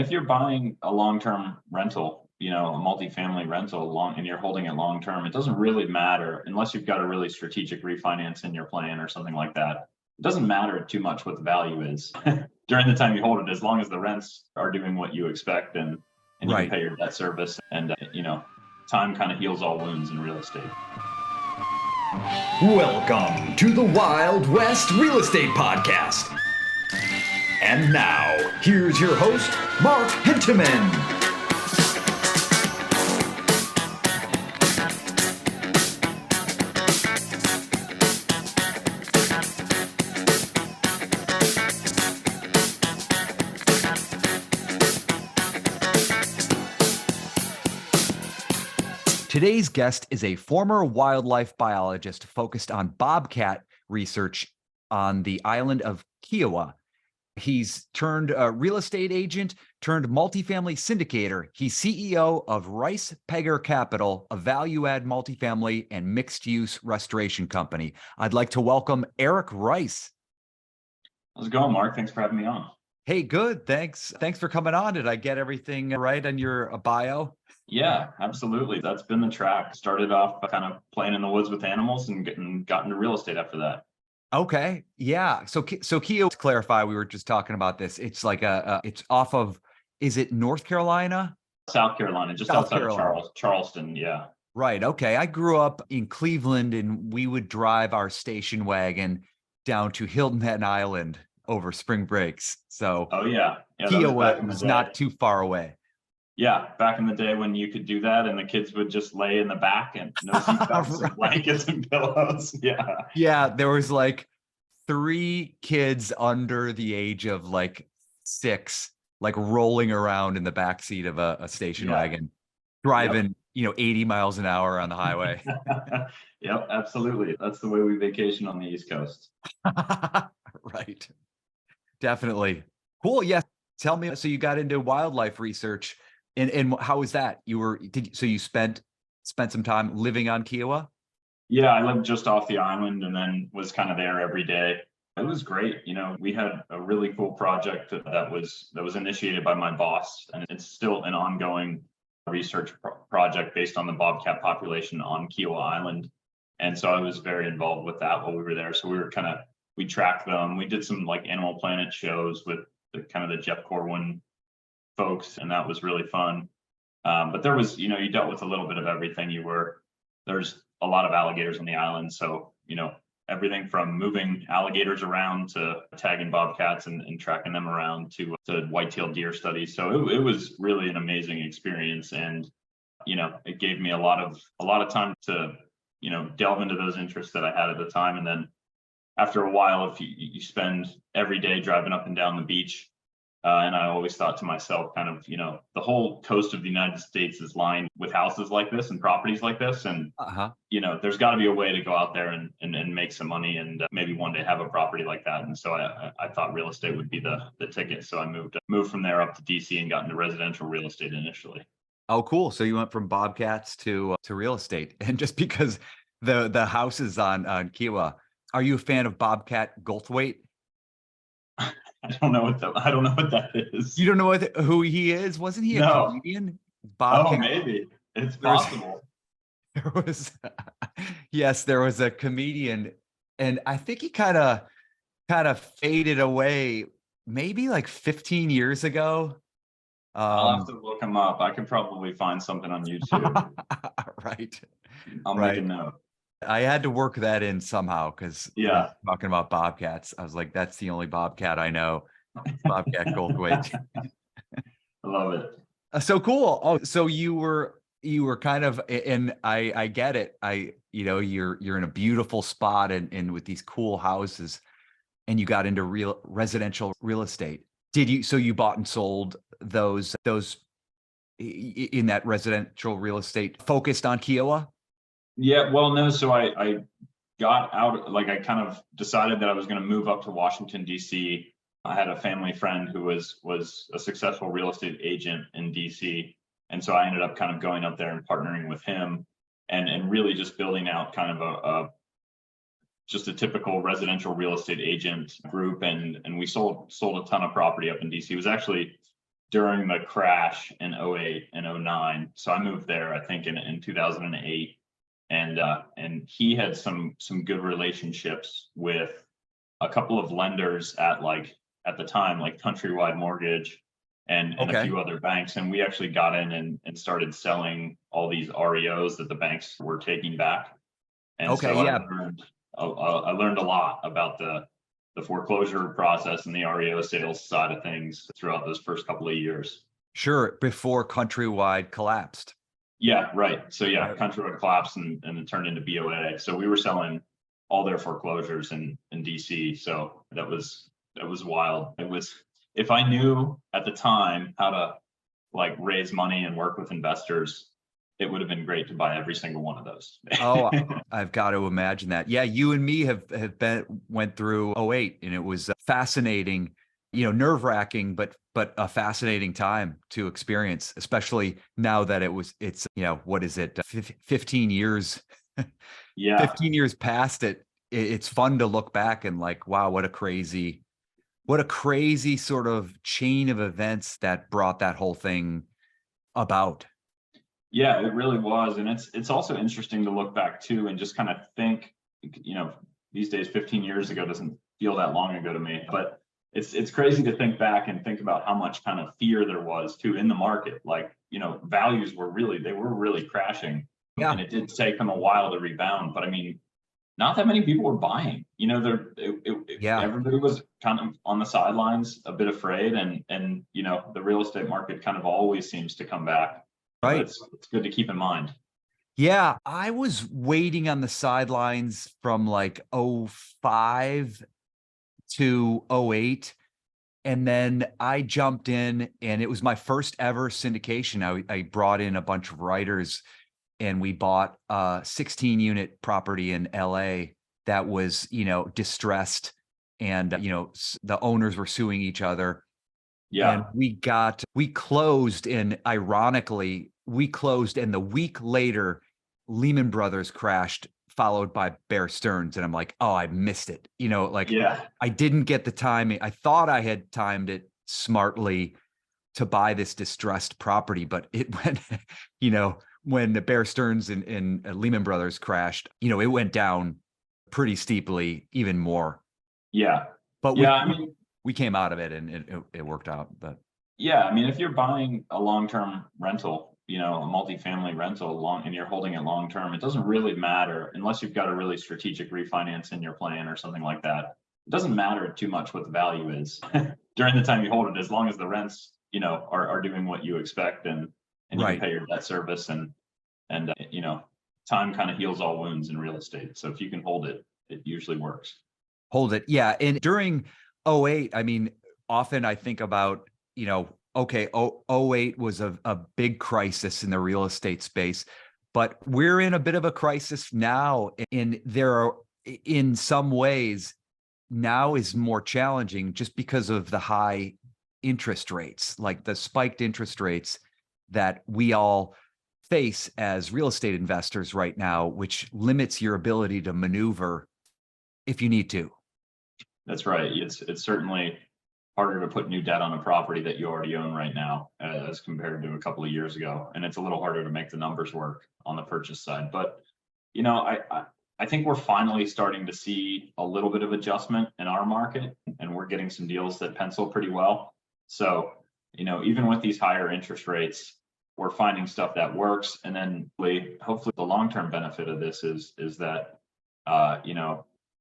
If you're buying a long-term rental, a multifamily rental and you're holding it long-term, it doesn't really matter unless you've got a really strategic refinance in your plan or something like that. It doesn't matter too much what the value is during the time you hold it, as long as the rents are doing what you expect and you can pay your debt service and, time kind of heals all wounds in real estate. Welcome to the Wild West Real Estate Podcast. And now, here's your host, Mark Hinteman. Today's guest is a former wildlife biologist focused on bobcat research on the island of Kiawah. He's turned a real estate agent, turned multifamily syndicator. He's CEO of Pegher Capital, a value-add multifamily and mixed-use restoration company. I'd like to welcome Eric Rice. How's it going, Mark? Thanks for having me on. Hey, good. Thanks for coming on. Did I get everything right on your bio? Yeah, absolutely. That's been the track. Started off kind of playing in the woods with animals and got into real estate after that. Okay. Yeah. So Kiawah, to clarify, we were just talking about this. It's like it's off of, is it North Carolina? South Carolina, just outside of Charleston. Yeah. Right. Okay. I grew up in Cleveland and we would drive our station wagon down to Hilton Head Island over spring breaks. So oh yeah, Kiawah was not too far away. Yeah, back in the day when you could do that and the kids would just lay in the back and no seatbelts and blankets and pillows. Yeah. Yeah, there was like 3 kids under the age of like 6, like rolling around in the backseat of a station wagon, driving, 80 miles an hour on the highway. Yep, absolutely. That's the way we vacation on the East Coast. Right. Definitely. Cool. Yeah. Tell me, so you got into wildlife research. And how was that? You spent some time living on Kiawah? Yeah, I lived just off the island and then was kind of there every day. It was great. We had a really cool project that was initiated by my boss, and it's still an ongoing research project based on the Bobcat population on Kiawah Island. And so I was very involved with that while we were there. So we tracked them. We did some like Animal Planet shows with the Jeff Corwin folks, and that was really fun. But there was, you dealt with a little bit of everything. There's a lot of alligators on the island. So, everything from moving alligators around to tagging bobcats and tracking them around to white-tailed deer studies. So it was really an amazing experience. And, it gave me a lot of time to, delve into those interests that I had at the time. And then after a while, if you spend every day driving up and down the beach, and I always thought to myself, the whole coast of the United States is lined with houses like this and properties like this. And, there's got to be a way to go out there and make some money and maybe one day have a property like that. And so I thought real estate would be the ticket. So I moved from there up to DC and got into residential real estate initially. Oh, cool. So you went from bobcats to real estate. And just because the houses on Kiawah, are you a fan of Bobcat Goldthwait? I don't know what that is. You don't know who he is? Wasn't he a comedian? Oh, maybe. It's possible. There was a comedian, and I think he kind of faded away maybe like 15 years ago. I'll have to look him up. I could probably find something on YouTube. Right. I'll make a note. I had to work that in somehow because talking about bobcats, I was like, that's the only bobcat I know. Bobcat Goldthwait. I love it. So cool. Oh, so you were kind of, and I get it. You're in a beautiful spot and with these cool houses, and you got into residential real estate. So you bought and sold those in that residential real estate focused on Kiawah? Yeah, well, no. So I got out, I kind of decided that I was going to move up to Washington, DC. I had a family friend who was a successful real estate agent in DC. And so I ended up kind of going up there and partnering with him and really just building out kind of just a typical residential real estate agent group. And we sold a ton of property up in DC. It was actually during the crash in '08 and '09. So I moved there, I think in 2008. And he had some good relationships with a couple of lenders at the time, like Countrywide Mortgage and a Okay. few other banks. And we actually got in and started selling all these REOs that the banks were taking back. And Okay. so Yeah. I learned a lot about the foreclosure process and the REO sales side of things throughout those first couple of years. Sure. Before Countrywide collapsed. Yeah, right. So yeah, Right. Countrywide collapsed and it turned into BOA. So we were selling all their foreclosures in DC. So that was wild. It was, if I knew at the time how to like raise money and work with investors, it would have been great to buy every single one of those. Oh, I've got to imagine that. Yeah, you and me have went through '08, and it was fascinating, nerve-wracking, but a fascinating time to experience, especially now that it's what is it, 15 years, Yeah. 15 years past it. It's fun to look back and like, wow, what a crazy sort of chain of events that brought that whole thing about. Yeah, it really was. And it's also interesting to look back too and just kind of think, these days, 15 years ago doesn't feel that long ago to me, but it's crazy to think back and think about how much kind of fear there was too in the market. Like, values were really crashing. Yeah. And it did take them a while to rebound, but I mean, not that many people were buying, Yeah. everybody was kind of on the sidelines, a bit afraid. And the real estate market kind of always seems to come back. Right. It's good to keep in mind. Yeah, I was waiting on the sidelines from like '05 to '08. And then I jumped in, and it was my first ever syndication. I brought in a bunch of writers, and we bought a 16-unit property in LA that was, distressed, and, the owners were suing each other. Yeah. And we closed, and ironically, and the week later, Lehman Brothers crashed, followed by Bear Stearns. And I'm like, oh, I missed it. Yeah. I didn't get the timing. I thought I had timed it smartly to buy this distressed property, but it went, when the Bear Stearns and Lehman Brothers crashed, it went down pretty steeply, even more. Yeah. But Yeah. we came out of it, and it worked out. But yeah, I mean, if you're buying a long-term rental, a multifamily rental and you're holding it long-term, it doesn't really matter unless you've got a really strategic refinance in your plan or something like that. It doesn't matter too much what the value is during the time you hold it, as long as the rents, are doing what you expect and you right. can pay your debt service and time kind of heals all wounds in real estate. So if you can hold it, it usually works. Hold it. Yeah. And during '08, I mean, often I think about, okay, 08 was a big crisis in the real estate space, but we're in a bit of a crisis now. And in some ways, now is more challenging just because of the high interest rates, like the spiked interest rates that we all face as real estate investors right now, which limits your ability to maneuver if you need to. That's right. It's certainly harder to put new debt on a property that you already own right now as compared to a couple of years ago. And it's a little harder to make the numbers work on the purchase side. But, I think we're finally starting to see a little bit of adjustment in our market, and we're getting some deals that pencil pretty well. So, even with these higher interest rates, we're finding stuff that works. And then hopefully the long-term benefit of this is that,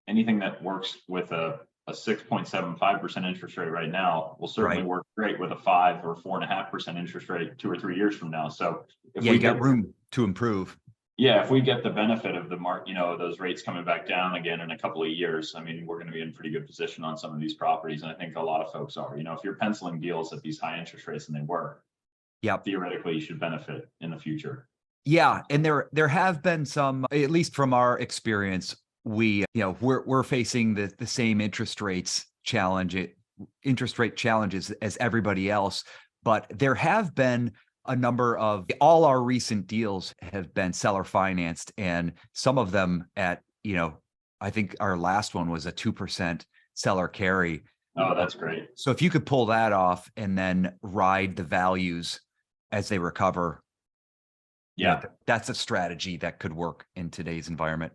anything that works with a 6.75% interest rate right now will certainly Right. work great with a 5 or 4.5% interest rate 2 or 3 years from now. So if Yeah, we you got room to improve. if we get the benefit of the those rates coming back down again in a couple of years, I mean, we're going to be in pretty good position on some of these properties. And I think a lot of folks are, if you're penciling deals at these high interest rates, and they work, Yeah. theoretically you should benefit in the future. Yeah. And there have been some, at least from our experience, we're facing the same interest rate challenges as everybody else. But there have been a number of, all our recent deals have been seller financed, and some of them at, I think our last one was a 2% seller carry. Oh, that's great. So if you could pull that off and then ride the values as they recover, Yeah. that's a strategy that could work in today's environment.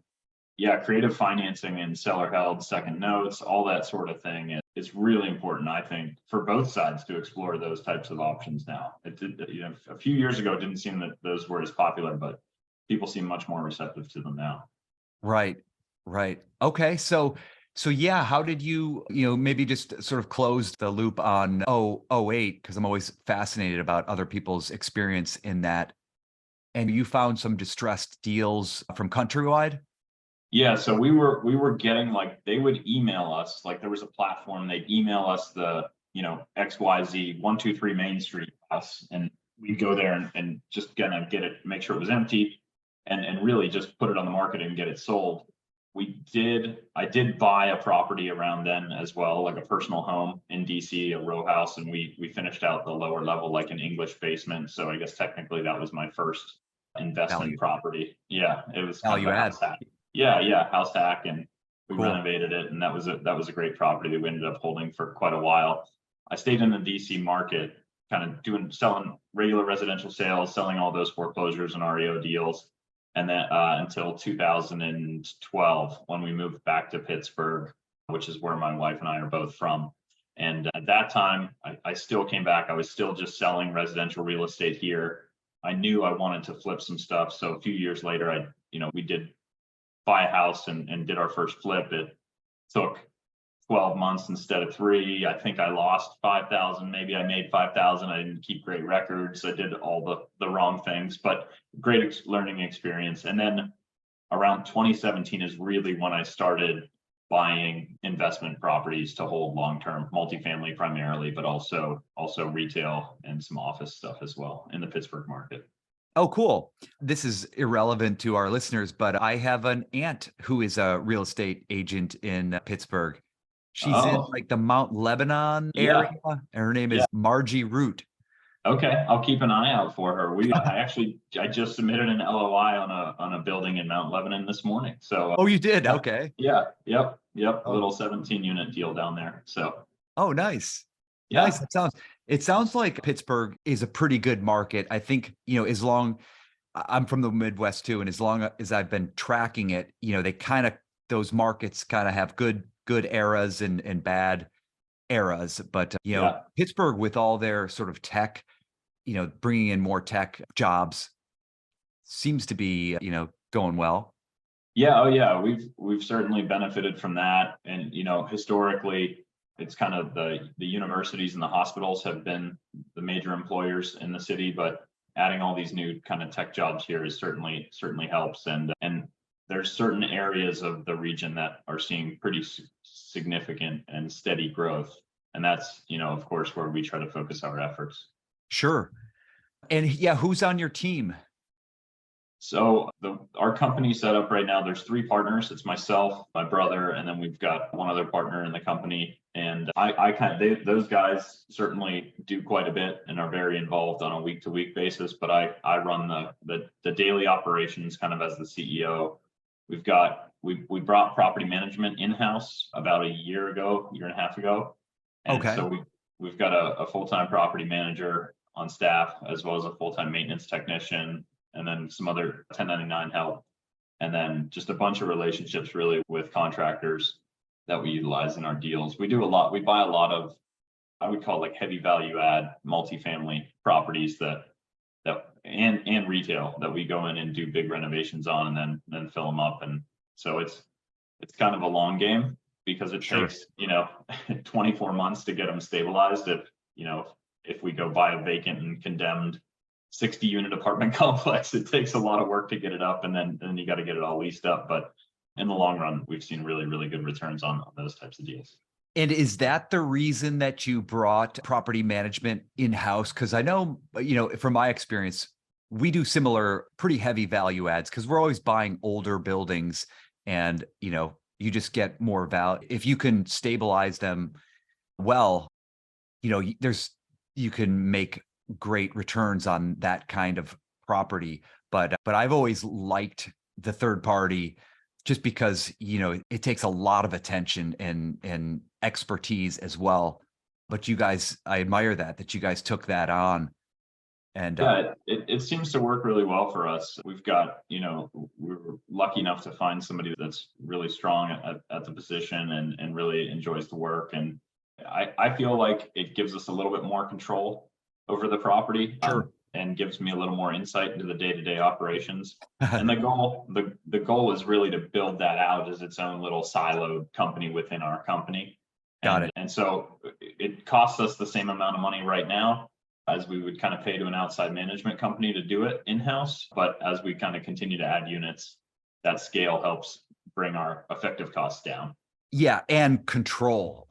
Yeah, creative financing and seller held second notes, all that sort of thing. It's really important, I think, for both sides to explore those types of options now. A few years ago, it didn't seem that those were as popular, but people seem much more receptive to them now. Right. Right. Okay. So yeah, how did you, maybe just sort of close the loop on 08, because I'm always fascinated about other people's experience in that. And you found some distressed deals from Countrywide? Yeah, so we were getting, like, they would email us, like there was a platform, they'd email us the, XYZ 123 Main Street house, and we'd go there and just gonna get it, make sure it was empty, and really just put it on the market and get it sold. I did buy a property around then as well, like a personal home in DC, a row house, and we finished out the lower level, like an English basement. So I guess technically that was my first investment Value. property. Yeah, it was kind Value of a add. house hack. Yeah, house hack, and we Cool. renovated it, and that was a great property that we ended up holding for quite a while. I stayed in the DC market, kind of selling regular residential sales, selling all those foreclosures and REO deals, and then until 2012, when we moved back to Pittsburgh, which is where my wife and I are both from. And at that time, I still came back. I was still just selling residential real estate here. I knew I wanted to flip some stuff. So a few years later, we did buy a house and did our first flip. It took 12 months instead of 3. I think I lost 5,000. Maybe I made 5,000. I didn't keep great records. I did all the wrong things, but great learning experience. And then around 2017 is really when I started buying investment properties to hold long-term, multifamily primarily, but also retail and some office stuff as well in the Pittsburgh market. Oh, cool. This is irrelevant to our listeners, but I have an aunt who is a real estate agent in Pittsburgh. She's in Oh, like the Mount Lebanon yeah, area. And her name yeah. is Margie Root. Okay, I'll keep an eye out for her. I just submitted an LOI on a building in Mount Lebanon this morning. So Oh, you did? Okay. yeah, yep, a Oh, little 17 unit deal down there. So oh, nice. Nice. yeah, It sounds like Pittsburgh is a pretty good market. I think, I'm from the Midwest too, and as long as I've been tracking it, those markets kind of have good eras and bad eras. But yeah. Pittsburgh, with all their sort of tech, bringing in more tech jobs, seems to be going well. Yeah, oh yeah, we've certainly benefited from that. And historically, it's kind of the universities and the hospitals have been the major employers in the city, but adding all these new kind of tech jobs here is certainly helps. And there's certain areas of the region that are seeing pretty significant and steady growth. And that's, of course, where we try to focus our efforts. Sure. And yeah, who's on your team? So our company set up right now, there's 3 partners. It's myself, my brother, and then we've got one other partner in the company. And those guys certainly do quite a bit and are very involved on a week to week basis. But I run the daily operations kind of as the CEO. We brought property management in-house about a year and a half ago. And Okay. so we've got a full-time property manager on staff, as well as a full-time maintenance technician, and then some other 1099 help, and then just a bunch of relationships really with contractors that we utilize in our deals. We buy a lot of, I would call, like, heavy value add multifamily properties and retail that we go in and do big renovations on and then fill them up. And so it's kind of a long game, because it Sure. takes 24 months to get them stabilized. If we go buy a vacant and condemned 60 unit apartment complex, it takes a lot of work to get it up, and then you got to get it all leased up. But in the long run, we've seen really, really good returns on those types of deals. And is that the reason that you brought property management in-house? Because I know, from my experience, we do similar pretty heavy value adds, because we're always buying older buildings, and you just get more value if you can stabilize them well. You can make great returns on that kind of property. But I've always liked the third party just because, it takes a lot of attention and expertise as well. But you guys, I admire that you guys took that on. And Yeah, it seems to work really well for us. We've got, we're lucky enough to find somebody that's really strong at the position and really enjoys the work. And I feel like it gives us a little bit more control over the property. Sure. And gives me a little more insight into the day-to-day operations. And the goal is really to build that out as its own little siloed company within our company. Got it. And so it costs us the same amount of money right now as we would kind of pay to an outside management company to do it in-house. But as we kind of continue to add units, that scale helps bring our effective costs down. Yeah, and control,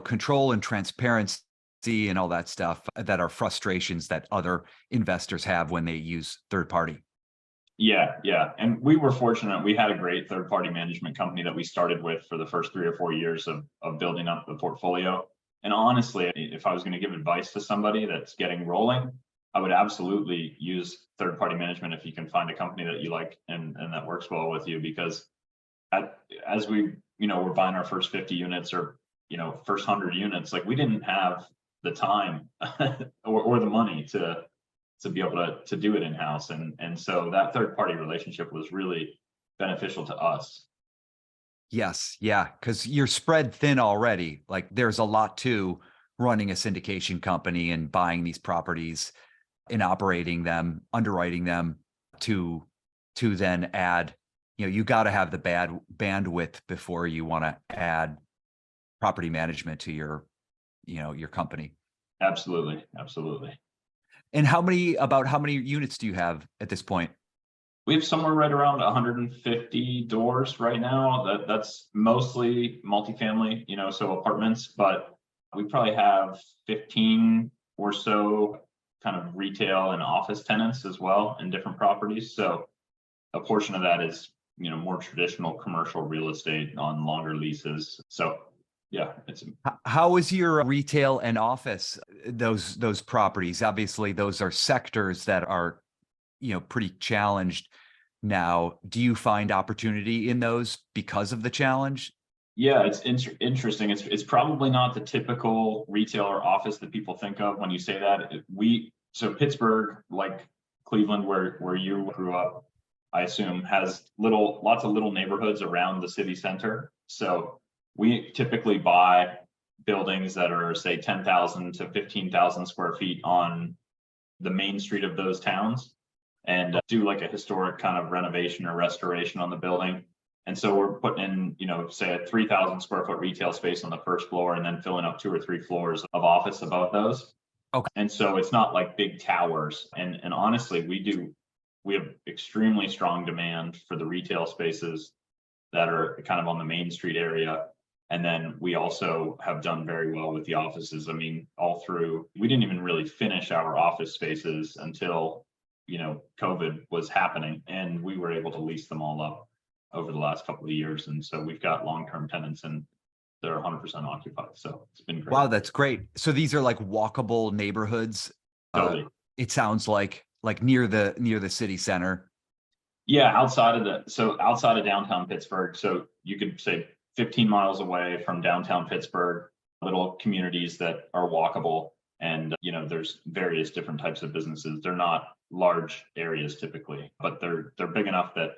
control and transparency and all that stuff that are frustrations that other investors have when they use third party. Yeah. And we were fortunate. We had a great third party management company that we started with for the first 3 or 4 years of building up the portfolio. And honestly, if I was going to give advice to somebody that's getting rolling, I would absolutely use third party management if you can find a company that you like and that works well with you. Because as we, we're buying our first 50 units or, first 100 units, like we didn't have the time or the money to be able to do it in-house. And so that third party relationship was really beneficial to us. Yes. Yeah. Because you're spread thin already. Like there's a lot to running a syndication company and buying these properties and operating them, underwriting them to then add, you got to have the bandwidth before you want to add property management to your company. Absolutely. And how many units do you have at this point? We have somewhere right around 150 doors right now. That's mostly multifamily, so apartments, but we probably have 15 or so kind of retail and office tenants as well in different properties. So a portion of that is, more traditional commercial real estate on longer leases. So yeah, how is your retail and office, those properties? Obviously, those are sectors that are, pretty challenged now. Do you find opportunity in those because of the challenge? Yeah, it's interesting. It's probably not the typical retail or office that people think of when you say that. So Pittsburgh, like Cleveland, where you grew up, I assume, has lots of little neighborhoods around the city center. So we typically buy buildings that are, say, 10,000 to 15,000 square feet on the main street of those towns and do like a historic kind of renovation or restoration on the building. And so we're putting in, say a 3,000 square foot retail space on the first floor and then filling up 2 or 3 floors of office above those. Okay. And so it's not like big towers. And honestly, we have extremely strong demand for the retail spaces that are kind of on the main street area. And then we also have done very well with the offices. I mean, we didn't even really finish our office spaces until, COVID was happening, and we were able to lease them all up over the last couple of years. And so we've got long-term tenants and they're 100% occupied. So it's been great. Wow, that's great. So these are like walkable neighborhoods. Totally. It sounds like near the city center. Yeah, outside of downtown Pittsburgh. So you could say 15 miles away from downtown Pittsburgh, little communities that are walkable. And, there's various different types of businesses. They're not large areas typically, but they're big enough that,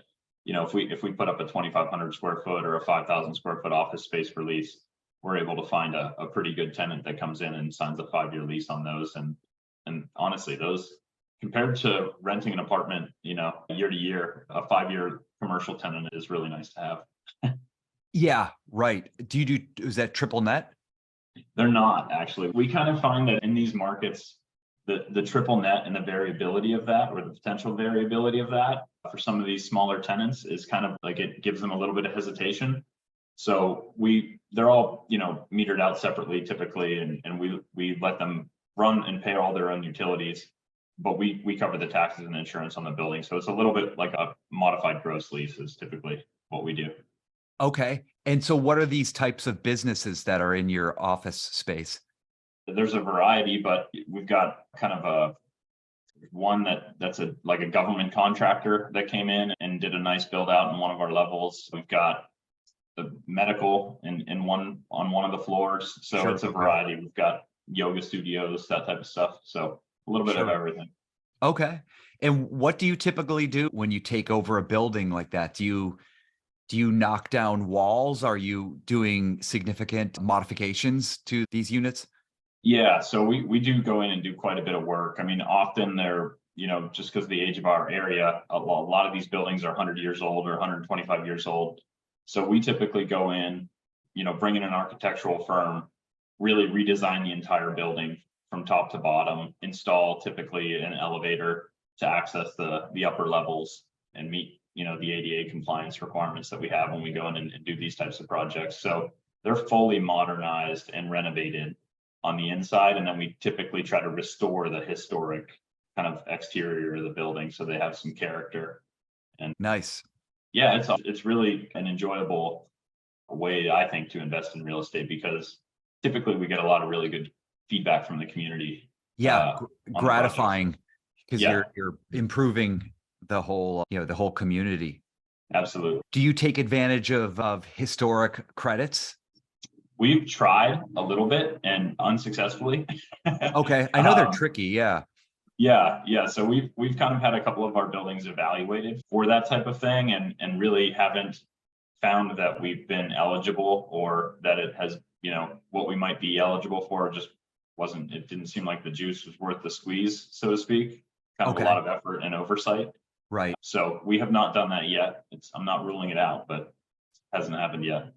if we put up a 2,500 square foot or a 5,000 square foot office space for lease, we're able to find a pretty good tenant that comes in and signs a 5-year lease on those. And honestly, those, compared to renting an apartment, year to year, a 5-year commercial tenant is really nice to have. Yeah, right. Is that triple net? They're not, actually. We kind of find that in these markets, the triple net and the variability of that, or the potential variability of that for some of these smaller tenants, is kind of like, it gives them a little bit of hesitation. So they're all, metered out separately typically, and we let them run and pay all their own utilities, but we cover the taxes and insurance on the building. So it's a little bit like a modified gross lease is typically what we do. Okay. And so what are these types of businesses that are in your office space? There's a variety, but we've got kind of one that's like a government contractor that came in and did a nice build out in one of our levels. We've got the medical in one on one of the floors. So Sure. it's a variety. We've got yoga studios, that type of stuff. So a little bit of Sure. everything. Okay. And what do you typically do when you take over a building like that? Do you knock down walls? Are you doing significant modifications to these units? Yeah, so we do go in and do quite a bit of work. I mean, often they're, just because of the age of our area, a lot of these buildings are 100 years old or 125 years old. So we typically go in, bring in an architectural firm, really redesign the entire building from top to bottom, install typically an elevator to access the upper levels and meet, the ADA compliance requirements that we have when we go in and do these types of projects. So they're fully modernized and renovated on the inside, and then we typically try to restore the historic kind of exterior of the building so they have some character. And Nice. yeah, it's really an enjoyable way, I think, to invest in real estate, because typically we get a lot of really good feedback from the community. Yeah, gratifying, because Yeah. you're improving the whole community. Absolutely. Do you take advantage of historic credits? We've tried a little bit and unsuccessfully. Okay, I know they're tricky. Yeah. Yeah. So we've kind of had a couple of our buildings evaluated for that type of thing, and really haven't found that we've been eligible, or that it has, what we might be eligible for just it didn't seem like the juice was worth the squeeze, so to speak. Kind of Okay. a lot of effort and oversight. Right. So we have not done that yet. I'm not ruling it out, but it hasn't happened yet.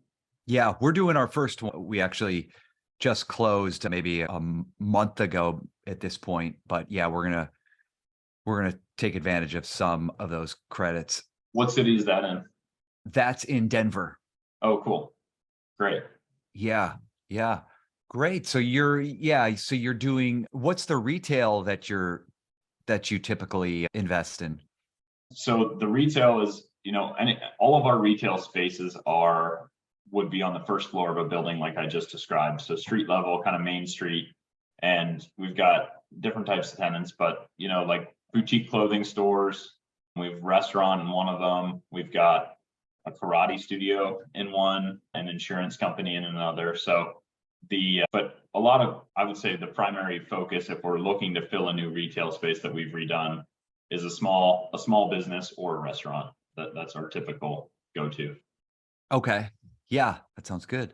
Yeah, we're doing our first one. We actually just closed maybe a month ago at this point, but yeah, we're gonna take advantage of some of those credits. What city is that in? That's in Denver. Oh, cool. Great. Yeah, great. So you're doing, what's the retail that you typically invest in? So the retail is, and all of our retail spaces would be on the first floor of a building like I just described. So street level, kind of main street. And we've got different types of tenants, but, like boutique clothing stores. We've restaurant in one of them. We've got a karate studio in one, an insurance company in another. So but a lot of, I would say the primary focus, if we're looking to fill a new retail space that we've redone, is a small business or a restaurant. That's our typical go-to. Okay. Yeah, that sounds good.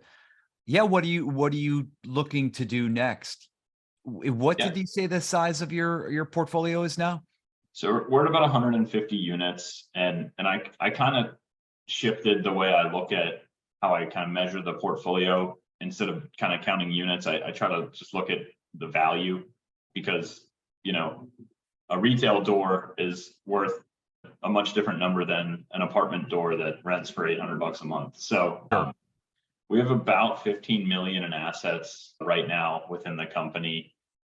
Yeah, what are you looking to do next? What did you say the size of your portfolio is now? So we're at about 150 units, and I kind of shifted the way I look at how I kind of measure the portfolio. Instead of kind of counting units, I try to just look at the value, because, a retail door is worth a much different number than an apartment door that rents for $800 a month. So we have about 15 million in assets right now within the company.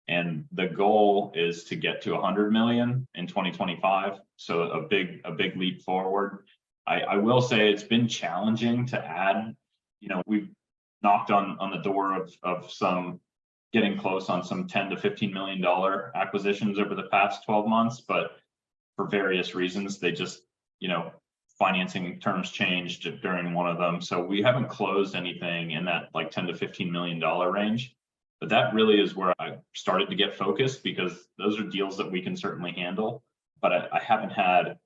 And the goal is to get to 100 million in 2025. So a big leap forward. I will say it's been challenging to add. We've knocked on the door of some, getting close on some $10 to $15 million acquisitions over the past 12 months, but for various reasons, they just, financing terms changed during one of them. So we haven't closed anything in that like $10 to $15 million range. But that really is where I started to get focused, because those are deals that we can certainly handle. But I haven't had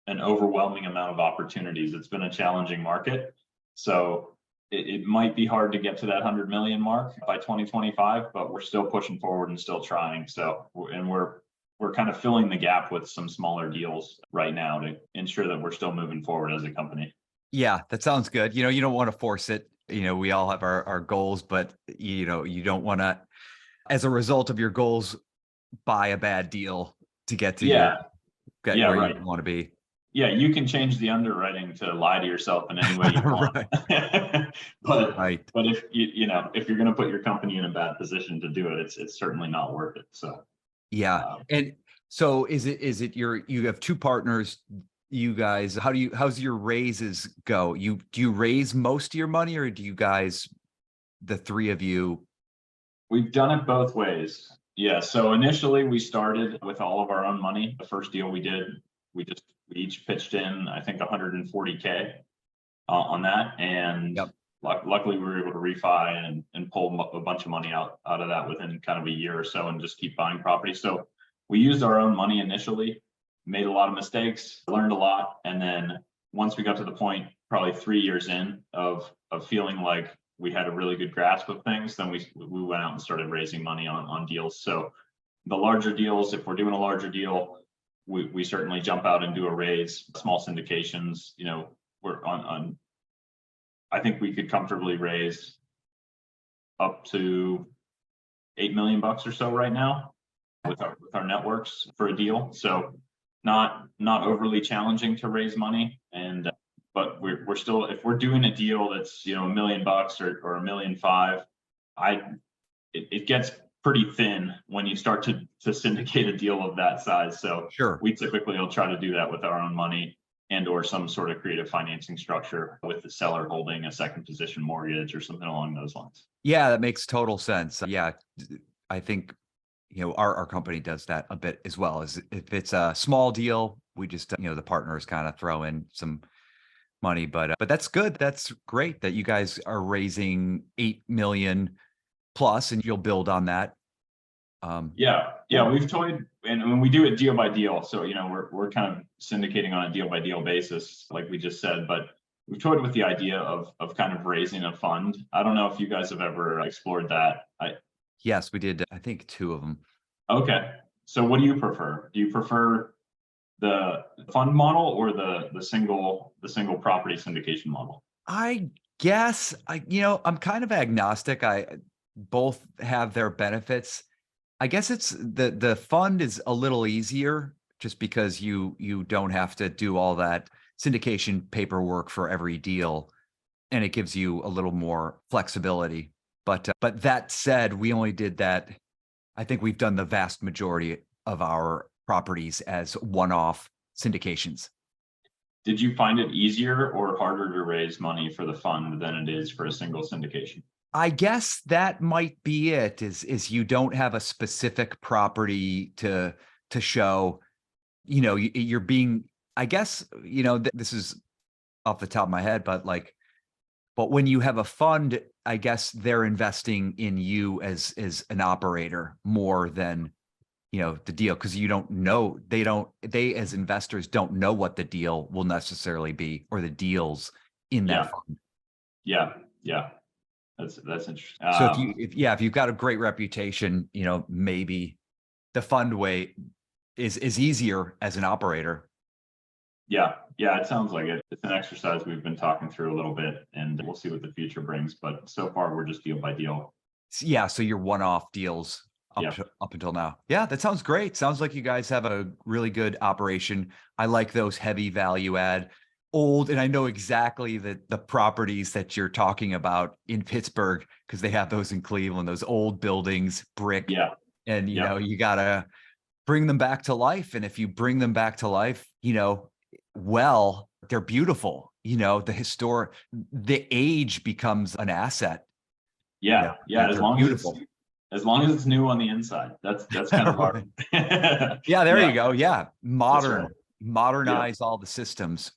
an overwhelming amount of opportunities. It's been a challenging market. So it might be hard to get to that 100 million mark by 2025, but we're still pushing forward and still trying. So, and we're kind of filling the gap with some smaller deals right now to ensure that we're still moving forward as a company. Yeah, that sounds good. You don't want to force it. We all have our goals, but you don't want to, as a result of your goals, buy a bad deal to get to where you want to be. Yeah, you can change the underwriting to lie to yourself in any way you want. but if if you're going to put your company in a bad position to do it, it's certainly not worth it. So yeah. And so is it you have two partners, you guys, how's your raises go? Do you raise most of your money, or do you guys, the three of you? We've done it both ways. Yeah. So initially we started with all of our own money. The first deal we did, we each pitched in, I think 140K on that. And Yep. luckily we were able to refi and pull a bunch of money out of that within kind of a year or so and just keep buying property. So we used our own money initially, made a lot of mistakes, learned a lot. And then once we got to the point, probably 3 years in of feeling like we had a really good grasp of things, then we went out and started raising money on deals. So the larger deals, if we're doing a larger deal, we certainly jump out and do a raise. Small syndications, we're on I think we could comfortably raise up to $8 million or so right now with our networks for a deal. So not overly challenging to raise money. And but we're still, if we're doing a deal that's $1 million or $1.5 million, it gets pretty thin when you start to syndicate a deal of that size. So Sure. we typically will try to do that with our own money and or some sort of creative financing structure with the seller holding a second position mortgage or something along those lines. Yeah, that makes total sense. Yeah, I think our company does that a bit as well. As if it's a small deal, we just the partners kind of throw in some money, but that's good. That's great that you guys are raising 8 million plus, and you'll build on that. Yeah, we've toyed, and when we do it deal by deal, so we're kind of syndicating on a deal by deal basis, like we just said, but we've toyed with the idea of kind of raising a fund. I don't know if you guys have ever explored that. Yes, we did. I think 2 of them. Okay, so what do you prefer? Do you prefer the fund model or the single property syndication model? I guess I'm kind of agnostic. Both have their benefits. I guess it's the fund is a little easier just because you don't have to do all that syndication paperwork for every deal, and it gives you a little more flexibility. But that said, we only did that. I think we've done the vast majority of our properties as one-off syndications. Did you find it easier or harder to raise money for the fund than it is for a single syndication? I guess that might be it, is you don't have a specific property to show. You're being, I guess, this is off the top of my head, but when you have a fund, I guess they're investing in you as an operator more than the deal, because they as investors don't know what the deal will necessarily be or the deals in that fund. Yeah. That's interesting. So if you've got a great reputation, maybe the fund way is easier as an operator. Yeah, it sounds like it. It's an exercise we've been talking through a little bit, and we'll see what the future brings. But so far, we're just deal by deal. Yeah, so you're one-off deals up until now. Yeah, that sounds great. Sounds like you guys have a really good operation. I like those heavy value add. Old, and I know exactly the properties that you're talking about in Pittsburgh, because they have those in Cleveland, those old buildings, brick. Yeah. And you gotta bring them back to life. And if you bring them back to life, well, they're beautiful. The age becomes an asset. Yeah. As long as it's new on the inside. That's kind of hard. Yeah, there you go. Yeah. Modernize all the systems.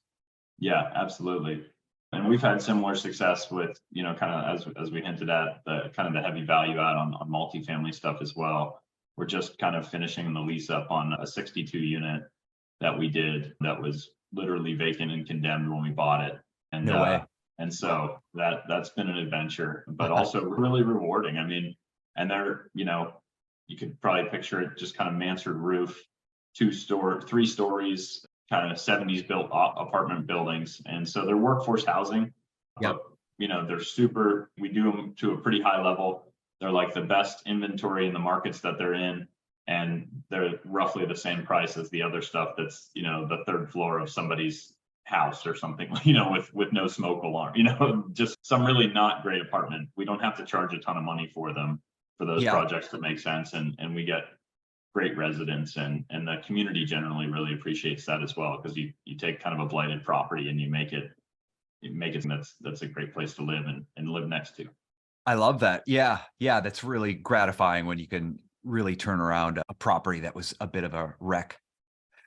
Yeah, absolutely. And we've had similar success with, kind of as we hinted at, the kind of the heavy value add on multifamily stuff as well. We're just kind of finishing the lease up on a 62 unit that we did that was literally vacant and condemned when we bought it. And no way. And so that's been an adventure, but also really rewarding. I mean, and they're, you could probably picture it just kind of mansard roof, 3 stories, kind of 70s built apartment buildings. And so they're workforce housing. Yep. But, we do them to a pretty high level. They're like the best inventory in the markets that they're in. And they're roughly the same price as the other stuff that's, the 3rd floor of somebody's house or something, with no smoke alarm, just some really not great apartment. We don't have to charge a ton of money for them, for those projects to make sense. And we get great residents, and the community generally really appreciates that as well, because you take kind of a blighted property and you make it that's a great place to live and live next to. I love that. Yeah, that's really gratifying when you can really turn around a property that was a bit of a wreck.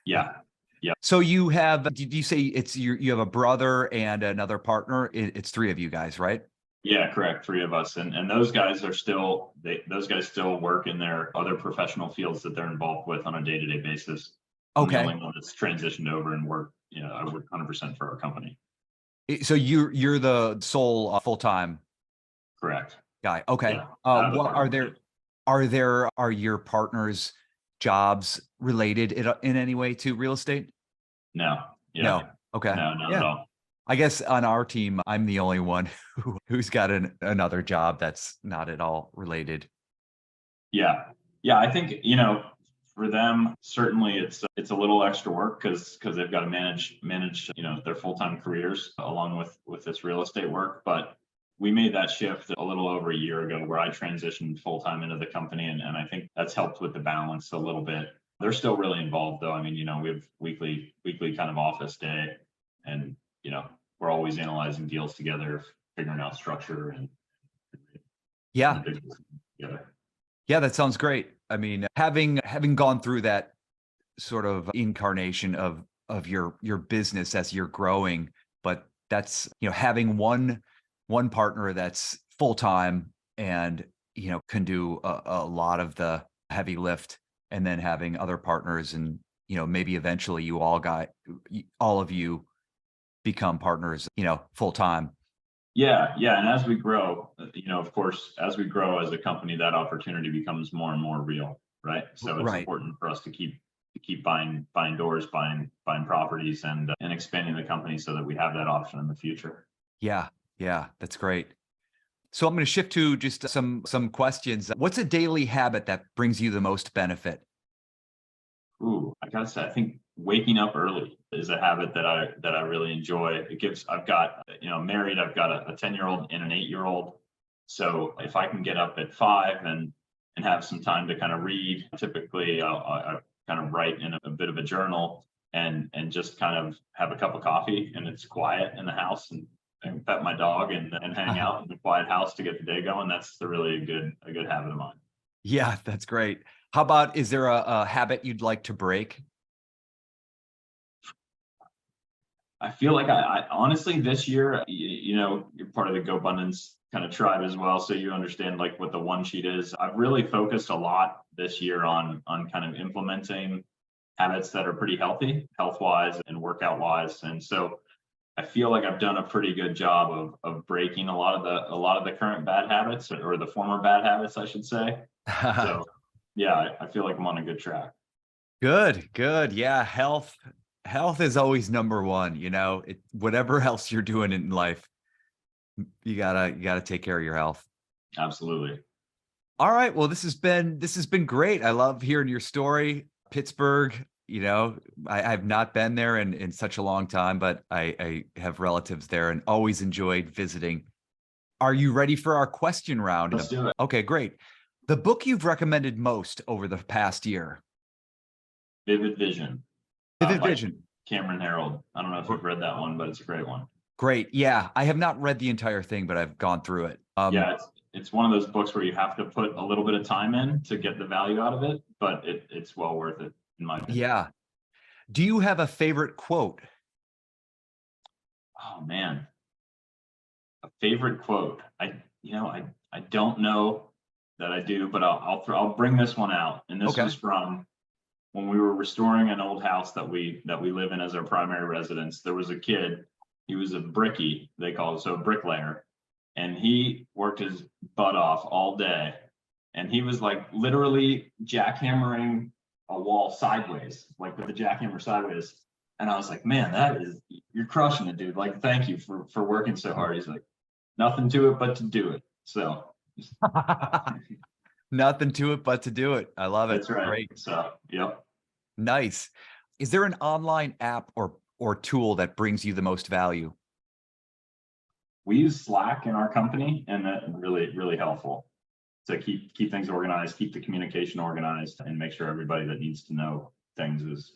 Yeah. Yeah. So you have, did you say you have a brother and another partner? It's three of you guys, right? Yeah, correct. Three of us. And those guys are still, those guys still work in their other professional fields that they're involved with on a day-to-day basis. I'm the Okay. only one that's transitioned over and work, I work 100% for our company. So you're the sole full-time Correct. guy. Okay. Yeah. Out of the What partnership. are your partners' jobs related in any way to real estate? No. Yeah. No. Okay. No, not at Yeah. all. I guess on our team, I'm the only one who's got another job that's not at all related. Yeah. Yeah. I think, for them, certainly it's a little extra work because they've got to manage, their full-time careers along with this real estate work. But we made that shift a little over a year ago where I transitioned full-time into the company. And I think that's helped with the balance a little bit. They're still really involved though. I mean, we have weekly kind of office day and, we're always analyzing deals together, figuring out structure and Yeah. together. Yeah, that sounds great. I mean, having gone through that sort of incarnation of your business as you're growing, but that's, having one partner that's full-time and, can do a lot of the heavy lift, and then having other partners and, maybe eventually all of you become partners, full-time. Yeah, yeah. And as we grow, of course, as we grow as a company, that opportunity becomes more and more real, right? So it's Right. important for us to keep buying doors, buying properties, and expanding the company so that we have that option in the future. Yeah. Yeah, that's great. So I'm going to shift to just some questions. What's a daily habit that brings you the most benefit? Ooh, I gotta say, I think waking up early is a habit that I really enjoy. I've got, married, I've got a 10-year-old and an 8-year-old. So if I can get up at 5 and have some time to kind of read, typically I kind of write in a bit of a journal and just kind of have a cup of coffee and it's quiet in the house and pet my dog and hang out in the quiet house to get the day going. That's really a good habit of mine. Yeah, that's great. How about, is there a habit you'd like to break? I feel like I honestly this year, you're part of the GoBundance kind of tribe as well, so you understand like what the one sheet is. I've really focused a lot this year on kind of implementing habits that are pretty healthy, health wise and workout wise, and so I feel like I've done a pretty good job of breaking a lot of the current bad habits or the former bad habits, I should say. So yeah, I feel like I'm on a good track. Good, good. Yeah, health is always number one, whatever else you're doing in life, you gotta take care of your health. Absolutely. All right. Well, this has been great. I love hearing your story. Pittsburgh, I've not been there in such a long time, but I have relatives there and always enjoyed visiting. Are you ready for our question round? Let's do it. Okay, great. The book you've recommended most over the past year? Vivid Vision. Vivid By Vision. Cameron Harold. I don't know if you've read that one, but it's a great one. Great. Yeah, I have not read the entire thing, but I've gone through it. Yeah, it's one of those books where you have to put a little bit of time in to get the value out of it, but it's well worth it in my opinion. Yeah. Do you have a favorite quote? Oh man, a favorite quote. I don't know that I do, but I'll bring this one out. And this Okay. was from when we were restoring an old house that we live in as our primary residence. There was a kid. He was a brickie, they call it, so a bricklayer, and he worked his butt off all day, and he was like literally jackhammering a wall sideways, like with the jackhammer sideways. And I was like, man, you're crushing it, dude. Like, thank you for working so hard. He's like, nothing to it but to do it. So Nothing to it but to do it. I love it. that's right. Great. So yep. Nice. Is there an online app or tool that brings you the most value? We use Slack in our company, and that really helpful to keep things organized, keep the communication organized, and make sure everybody that needs to know things is,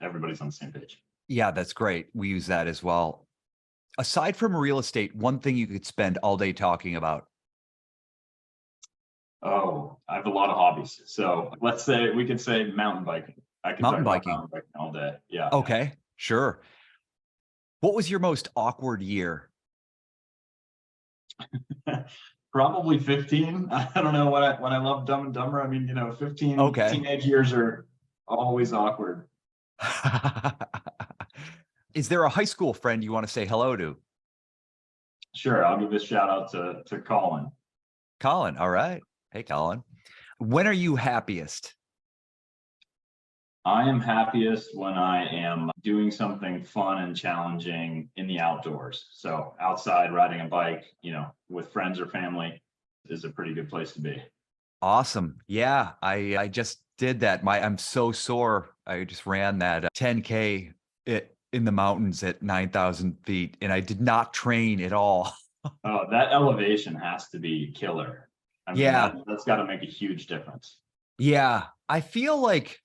everybody's on the same page. Yeah, that's great. We use that as well. Aside from real estate, one thing you could spend all day talking about? Oh, I have a lot of hobbies. So let's say we could say mountain biking. I could talk Mountain about biking. mountain biking all day. Yeah. Okay, sure. What was your most awkward year? Probably 15. I don't know what I love Dumb and Dumber. I mean, 15 Okay. teenage years are always awkward. Is there a high school friend you want to say hello to? Sure, I'll give a shout out to Colin. Colin. All right. Hey, Colin. When are you happiest? I am happiest when I am doing something fun and challenging in the outdoors. So outside riding a bike, with friends or family is a pretty good place to be. Awesome. Yeah, I just did that. I'm so sore. I just ran that 10K in the mountains at 9,000 feet, and I did not train at all. Oh, that elevation has to be killer. I mean, Yeah. that's got to make a huge difference. Yeah. I feel like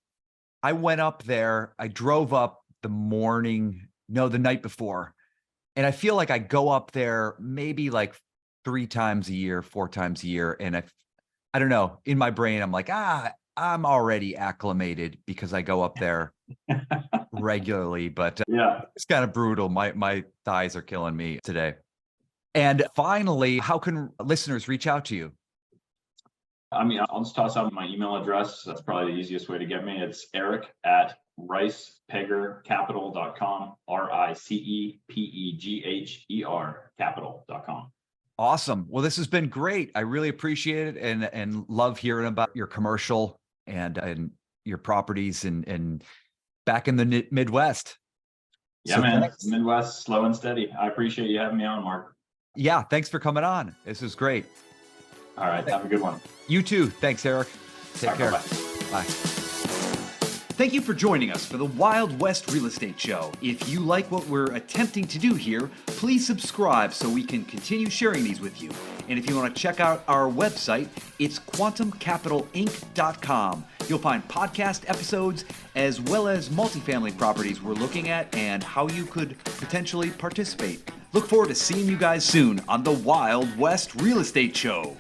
I went up there, I drove up the night before. And I feel like I go up there maybe like 3 times a year, 4 times a year. And I don't know, in my brain, I'm like, I'm already acclimated because I go up there regularly, but Yeah. it's kind of brutal. My thighs are killing me today. And finally, how can listeners reach out to you? I mean, I'll just toss out my email address. That's probably the easiest way to get me. It's eric@ricepeghercapital.com, RICEPEGHER capital.com. Awesome. Well, this has been great. I really appreciate it and love hearing about your commercial and your properties and back in the Midwest. Yeah, So man. thanks. Midwest, slow and steady. I appreciate you having me on, Mark. Yeah, thanks for coming on. This was great. All right. Have a good one. You too. Thanks, Eric. Take care. Bye-bye. Bye. Thank you for joining us for the Wild West Real Estate Show. If you like what we're attempting to do here, please subscribe so we can continue sharing these with you. And if you want to check out our website, it's quantumcapitalinc.com. You'll find podcast episodes as well as multifamily properties we're looking at and how you could potentially participate. Look forward to seeing you guys soon on the Wild West Real Estate Show.